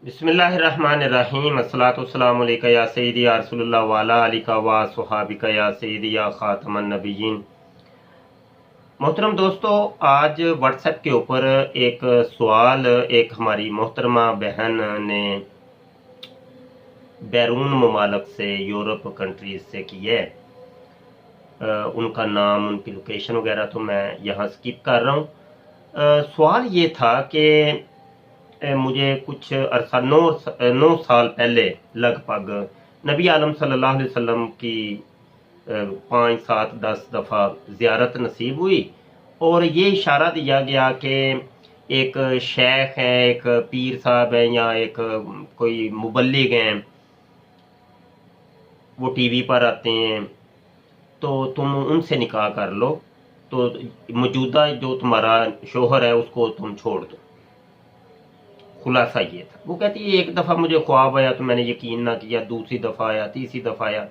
बिस्मिल्लाहिर्रहमानिर्रहीम अस्सलातु वस्सलामु अलैका या सय्यदी या रसूलल्लाह वाला अलिका व सुहाबिका या सय्यदी या खातमन नबिय्यीन। मोहतरम दोस्तों, आज व्हाट्सएप के ऊपर एक सवाल एक हमारी मोहतरमा बहन ने बैरून ममालक से, यूरोप कंट्रीज से की है। उनका नाम, उनकी लोकेशन वगैरह तो मैं यहाँ स्किप कर रहा हूँ। सवाल ये था कि मुझे कुछ अरसा 9 साल पहले लगभग नबी आलम सल्लल्लाहु अलैहि वसल्लम की 5, 7, 10 दफ़ा ज़ियारत नसीब हुई और ये इशारा दिया गया कि एक शेख है, एक पीर साहब है या एक कोई मुबल्लिग हैं, वो टीवी पर आते हैं, तो तुम उनसे निकाह कर लो, तो मौजूदा जो तुम्हारा शोहर है उसको तुम छोड़ दो। खुलासा ये था। वो कहती है एक दफ़ा मुझे ख्वाब आया तो मैंने यकीन ना किया, दूसरी दफ़ा आया, तीसरी दफ़ा आया,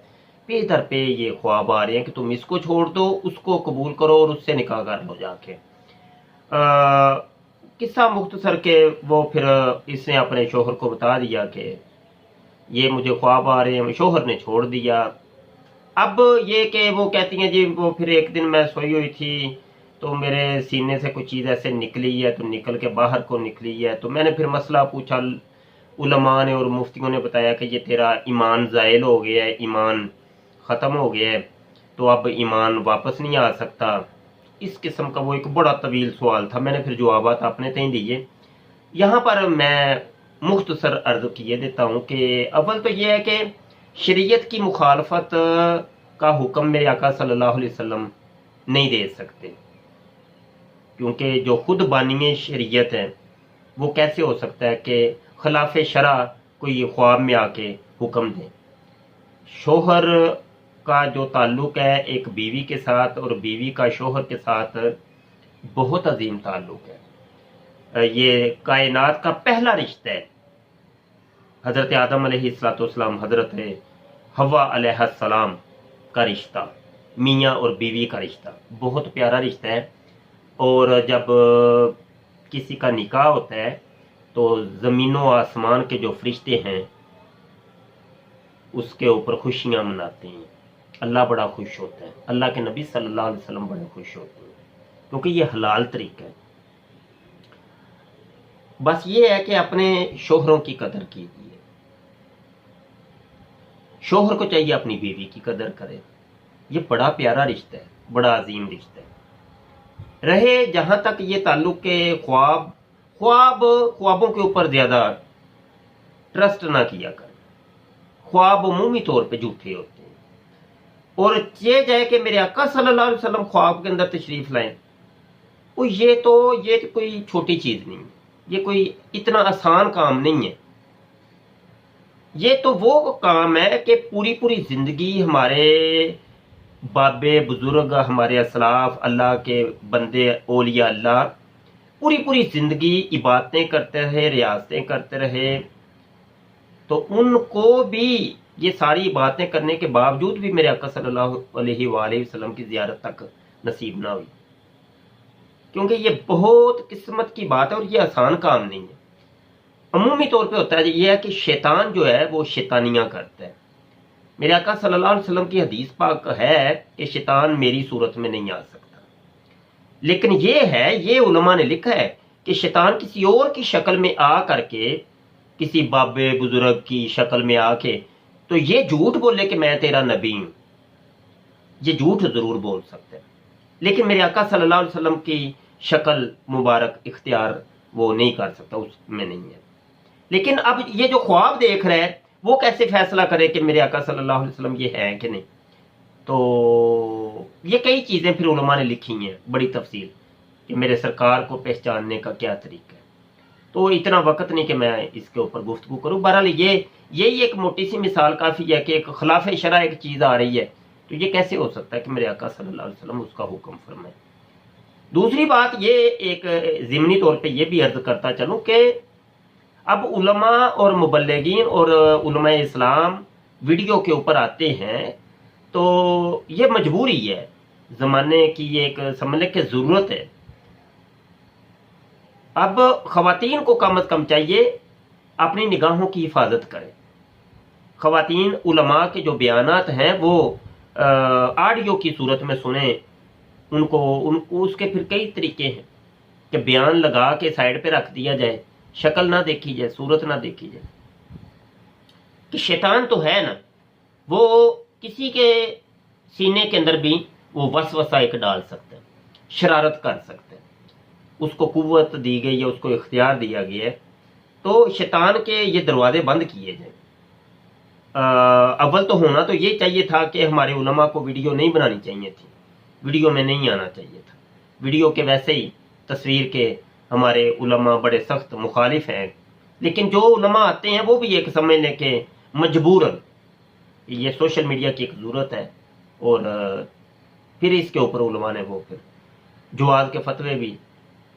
पे दर पे ये ख्वाब आ रहे हैं कि तुम इसको छोड़ दो, उसको कबूल करो और उससे निकाह कर लो जाके। किस्सा मुख्तसर के वो फिर इसने अपने शोहर को बता दिया कि ये मुझे ख्वाब आ रहे हैं। शोहर ने छोड़ दिया। अब ये कि वो कहती हैं जी, वो फिर एक दिन मैं सोई हुई थी तो मेरे सीने से कुछ चीज़ ऐसे निकली है, तो निकल के बाहर को निकली है। तो मैंने फिर मसला पूछा, उलमा ने और मुफ्तियों ने बताया कि ये तेरा ईमान ज़ायल हो गया है, ईमान ख़त्म हो गया है, तो अब ईमान वापस नहीं आ सकता। इस किस्म का वो एक बड़ा तवील सवाल था। मैंने फिर जवाबात आपने तय दिए। यहाँ पर मैं मुख्तसर अर्ज़ किए देता हूँ कि अव्वल तो ये है कि शरीयत की मुखालफत का हुक्म मेरे आका सल्लल्लाहु अलैहि वसल्लम नहीं दे सकते, क्योंकि जो खुद बानी शरीयत है वो कैसे हो सकता है कि खिलाफ शरा कोई ख्वाब में आके हुक्म दे। शोहर का जो ताल्लुक है एक बीवी के साथ और बीवी का शोहर के साथ बहुत अजीम ताल्लुक है। ये कायनात का पहला रिश्ता है। हज़रत आदम अलैहिस्सलाम, हज़रत हव्वा अलैहिस्सलाम का रिश्ता, मियाँ और बीवी का रिश्ता बहुत प्यारा रिश्ता है। और जब किसी का निकाह होता है तो ज़मीनों आसमान के जो फरिश्ते हैं उसके ऊपर खुशियाँ मनाते हैं। अल्लाह बड़ा खुश होता है, अल्लाह के नबी सल्लल्लाहु अलैहि वसल्लम बड़े खुश होते हैं, क्योंकि ये हलाल तरीका है। बस ये है कि अपने शोहरों की कदर कीजिए। शोहर को चाहिए अपनी बीवी की कदर करे। ये बड़ा प्यारा रिश्ता है, बड़ा अजीम रिश्ता है। रहे जहां तक ये ताल्लुक के ख्वाबों के ऊपर ज्यादा ट्रस्ट ना किया करें। ख्वाब अमूमी तौर पे झूठे होते हैं। और ये जाए कि मेरे आका सल्लल्लाहु अलैहि वसल्लम ख्वाब के अंदर तशरीफ लाएं, तो ये कोई छोटी चीज नहीं है, ये कोई इतना आसान काम नहीं है। ये तो वो काम है कि पूरी पूरी जिंदगी हमारे बाबे बुजुर्ग, हमारे असलाफ, अल्लाह के बंदे, औलिया अल्लाह पूरी पूरी जिंदगी इबादतें करते रहे, रियासतें करते रहे, तो उनको भी ये सारी बातें करने के बावजूद भी मेरे आका सल्लल्लाहु अलैहि वसल्लम की ज़ियारत तक नसीब ना हुई, क्योंकि ये बहुत किस्मत की बात है और ये आसान काम नहीं है। अमूमी तौर पे होता है ये है कि शैतान जो है वो शैतानियां करता है। मेरे आका सल्लल्लाहु अलैहि वसल्लम की हदीस पाक है कि शैतान मेरी सूरत में नहीं आ सकता, लेकिन ये उलमा ने लिखा है कि शैतान किसी और की शक्ल में आ करके, किसी बाबे बुजुर्ग की शक्ल में आके, तो ये झूठ बोले कि मैं तेरा नबी हूं, ये झूठ जरूर बोल सकता है, लेकिन मेरे आका सल्लल्लाहु अलैहि वसल्लम की शक्ल मुबारक इख्तियार वो नहीं कर सकता, उसमें नहीं है। लेकिन अब ये जो ख्वाब देख रहा है वो कैसे फैसला करे कि मेरे आका सल्लल्लाहु अलैहि वसल्लम ये हैं कि नहीं। तो ये कई चीज़ें फिर उलमा ने लिखी हैं बड़ी तफसील कि मेरे सरकार को पहचानने का क्या तरीका है। तो इतना वक्त नहीं कि मैं इसके ऊपर गुफ्तगू करूँ। बहरहाल यही एक मोटी सी मिसाल काफ़ी है कि एक खिलाफ शरा एक चीज़ आ रही है, तो ये कैसे हो सकता है कि मेरे आका सल्लल्लाहु अलैहि वसल्लम उसका हुक्म फरमाए। दूसरी बात ये एक ज़िमनी तौर पर यह भी अर्ज करता चलूँ कि अब उलमा और मुबल्लिगीन और उलमा इस्लाम वीडियो के ऊपर आते हैं, तो ये मजबूरी है, ज़माने की ये एक समझने की ज़रूरत है। अब ख़वातीन को कम अज़ कम चाहिए अपनी निगाहों की हिफाजत करें। ख़वातीन उलमा के जो बयानात हैं वो ऑडियो की सूरत में सुने, उनको उसके फिर कई तरीके हैं कि बयान लगा के साइड पे रख दिया जाए, शक्ल ना देखी जाए, सूरत ना देखी जाए। कि शैतान तो है ना, वो किसी के सीने के अंदर भी वो वसवसा एक डाल सकता है, शरारत कर सकता है, उसको कुव्वत दी गई है, उसको इख्तियार दिया गया है। तो शैतान के ये दरवाजे बंद किए जाए। अव्वल तो होना तो ये चाहिए था कि हमारे उलमा को वीडियो नहीं बनानी चाहिए थी, वीडियो में नहीं आना चाहिए था। वीडियो के वैसे ही तस्वीर के हमारे उलमा बड़े सख्त मुखालिफ हैं, लेकिन जो उलमा आते हैं वो भी एक समझ लें कि मजबूरन ये सोशल मीडिया की एक ज़रूरत है, और फिर इसके ऊपर उलमा ने वो फिर जवाज के फतवे भी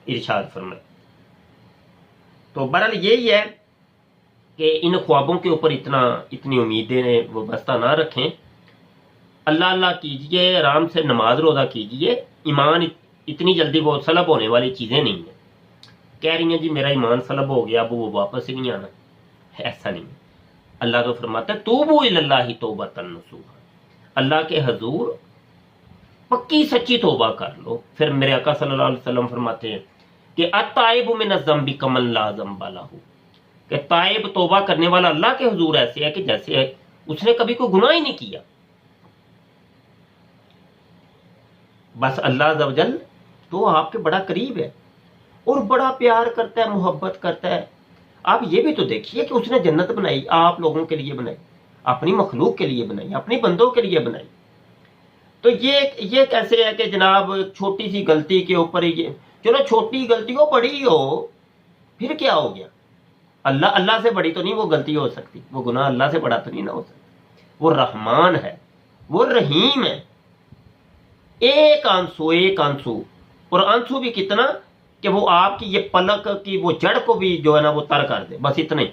इरशाद फरमाए। तो बहरहाल यही है कि इन ख्वाबों के ऊपर इतनी उम्मीदें वो बस्ता ना रखें। अल्लाह अल्लाह कीजिए, आराम से नमाज रोज़ा कीजिए। ईमान इतनी जल्दी वो सलब होने वाली चीज़ें नहीं है। कह रही हैं जी मेरा ईमान सलब हो गया, अब वो वापस ही नहीं आना, ऐसा नहीं है। अल्लाह तो फरमाता है तूबू इलल्लाहि तौबतन नसूहा, अल्लाह के हजूर पक्की सच्ची तौबा कर लो। फिर मेरे आका सल्लल्लाहु अलैहि वसल्लम फरमाते हैं कि अत्ताइबु मिन ज़म्बि कमन ला ज़म्बा लहू, कि ताइब तौबा करने वाला अल्लाह के हुजूर ऐसे है कि जैसे उसने कभी कोई गुनाह ही नहीं किया। बस अल्लाह अज़्ज़ व जल तो आपके बड़ा करीब है और बड़ा प्यार करता है, मोहब्बत करता है। आप ये भी तो देखिए कि उसने जन्नत बनाई, आप लोगों के लिए बनाई, अपनी मखलूक के लिए बनाई, अपनी बंदों के लिए बनाई। तो ये कैसे है कि जनाब छोटी सी गलती के ऊपर ही, चलो छोटी गलती हो बड़ी हो फिर क्या हो गया, अल्लाह से बड़ी तो नहीं वो गलती हो सकती, वो गुनाह अल्लाह से बड़ा तो नहीं ना हो सकता। वो रहमान है, वो रहीम है। एक आंसू, और आंसू भी कितना कि वो आपकी ये पलक की वो जड़ को भी जो है ना वो तर कर दे, बस इतने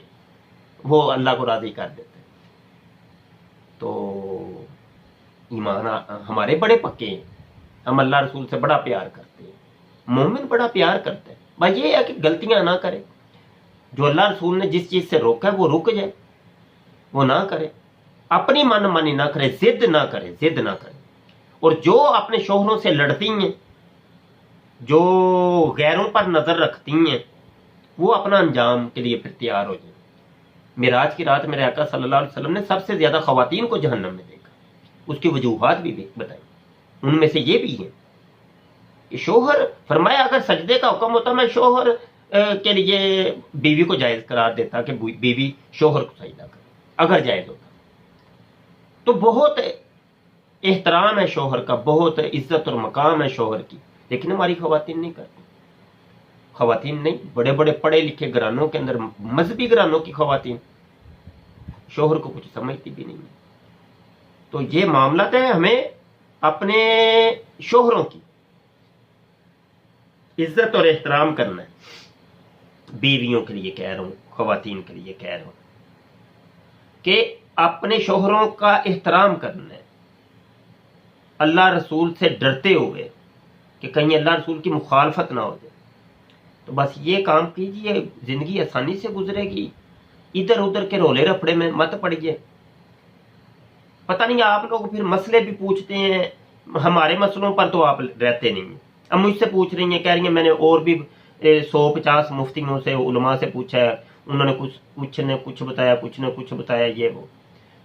वो अल्लाह को राजी कर देते। तो ईमान हमारे बड़े पक्के हैं, हम अल्लाह रसूल से बड़ा प्यार करते हैं, मोमिन बड़ा प्यार करता है। बस ये है कि गलतियां ना करे, जो अल्लाह रसूल ने जिस चीज से रोका है वो रुक जाए, वो ना करे, अपनी मनमानी ना करे, जिद ना करे। और जो अपने शोहरों से लड़ती हैं, जो गैरों पर नजर रखती हैं, वो अपना अंजाम के लिए फिर तैयार हो जाए। मिराज की रात मेरे आका सल्लल्लाहु अलैहि वसल्लम ने सबसे ज्यादा खवातीन को जहन्नम में देखा, उसकी वजूहात भी बताई। उनमें से ये भी है कि शोहर फरमाया अगर सजदे का हुक्म होता मैं शोहर के लिए बीवी को जायज करार देता कि बीवी शोहर को सजदा करे, अगर जायज होता। तो बहुत एहतराम है शोहर का, बहुत इज्जत और मकाम है शोहर की, लेकिन हमारी खवातीन नहीं करती। खवातीन नहीं, बड़े बड़े पढ़े लिखे घरानों के अंदर, मजहबी घरानों की खवातीन शोहर को कुछ समझती भी नहीं है। तो ये मामला है, हमें अपने शोहरों की इज्जत और एहतराम करना है। बीवियों के लिए कह रहा हूं, खवातीन के लिए कह रहा हूं कि अपने शोहरों का एहतराम करना है, अल्लाह रसूल से डरते हुए कि कहीं अल्लाह रसूल की मुखालफत ना हो जाए। तो बस ये काम कीजिए, जिंदगी आसानी से गुजरेगी। इधर उधर के रोले रफड़े में मत पड़िए। पता नहीं आप लोग फिर मसले भी पूछते हैं, हमारे मसलों पर तो आप रहते नहीं। अब मुझसे पूछ रही हैं, कह रही हैं मैंने और भी 150 मुफ्तियों से, उलमा से पूछा है, उन्होंने कुछ ने कुछ बताया, कुछ ने कुछ बताया, ये वो।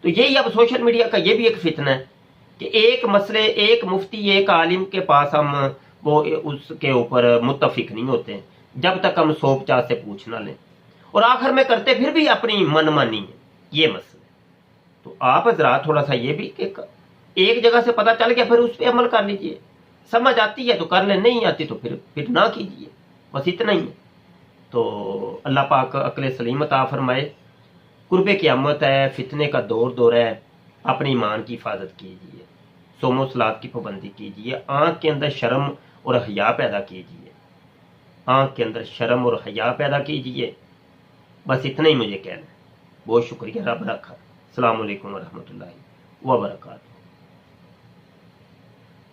तो यही अब सोशल मीडिया का ये भी एक फितना है कि एक मसले, एक मुफ्ती, एक आलिम के पास हम वो उसके ऊपर मुत्तफिक नहीं होते जब तक हम 150 से पूछ ना लें, और आखिर में करते फिर भी अपनी मनमानी है। ये मसला, तो आप हजरात थोड़ा सा ये भी एक जगह से पता चल गया फिर उस पर अमल कर लीजिए। समझ आती है तो कर ले, नहीं आती तो फिर ना कीजिए, बस इतना ही है। तो अल्लाह पाक अक्ल सलीम अता फरमाए। कुर्बे क़यामत है, फितने का दौर है, अपने ईमान की हिफाजत कीजिए, सोमो सलात की पाबंदी कीजिए, आँख के अंदर शर्म और हया पैदा कीजिए, आँख के अंदर शर्म और हया पैदा कीजिए। बस इतना ही मुझे कहना है। बहुत शुक्रिया, रब रखा। अस्सलाम वालेकुम व रहमतुल्लाहि व बरकातहू।